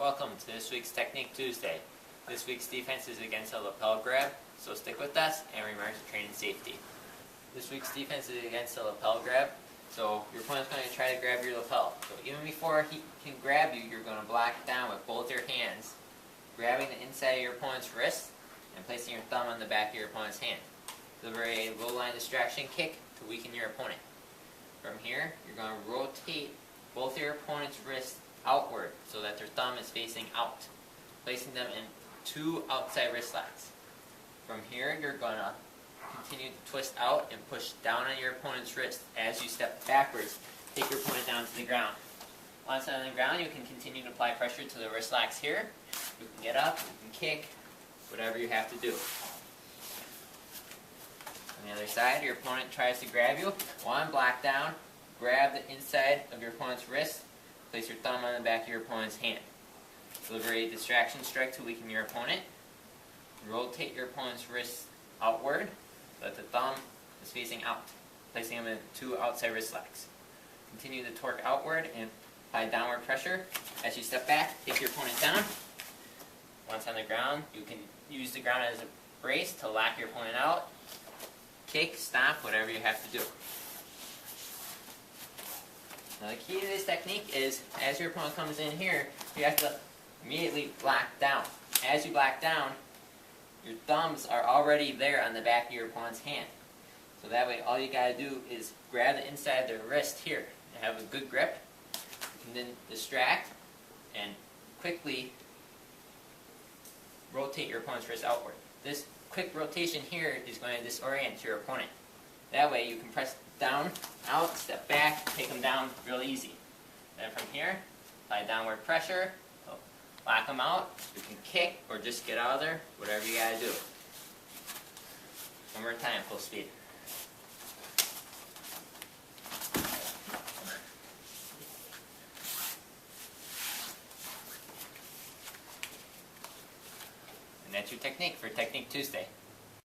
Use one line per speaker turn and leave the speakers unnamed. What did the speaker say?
Welcome to this week's Technique Tuesday. This week's defense is against a lapel grab, so stick with us and remember to train in safety. This week's defense is against a lapel grab, so your opponent's going to try to grab your lapel. So even before he can grab you, you're going to block down with both your hands, grabbing the inside of your opponent's wrist and placing your thumb on the back of your opponent's hand. Deliver a low line distraction kick to weaken your opponent. From here, you're going to rotate both your opponent's wrists outward so that their thumb is facing out, placing them in two outside wrist locks. From here, you're going to continue to twist out and push down on your opponent's wrist. As you step backwards, take your opponent down to the ground. Once on the ground, you can continue to apply pressure to the wrist locks here. You can get up, you can kick, whatever you have to do. On the other side, your opponent tries to grab you. One, block down, grab the inside of your opponent's wrist, place your thumb on the back of your opponent's hand. Deliver a distraction strike to weaken your opponent. Rotate your opponent's wrist outward so that the thumb is facing out, placing them in two outside wrist locks. Continue to torque outward and apply downward pressure. As you step back, take your opponent down. Once on the ground, you can use the ground as a brace to lock your opponent out. Kick, stomp, whatever you have to do. Now the key to this technique is, as your opponent comes in here, you have to immediately block down. As you block down, your thumbs are already there on the back of your opponent's hand. So that way all you gotta do is grab the inside of their wrist here and have a good grip. You can then distract and quickly rotate your opponent's wrist outward. This quick rotation here is going to disorient your opponent. That way you can press down, out, step back, take them down real easy. Then from here, apply downward pressure, lock them out. You can kick or just get out of there, whatever you gotta do. One more time, full speed. And that's your technique for Technique Tuesday.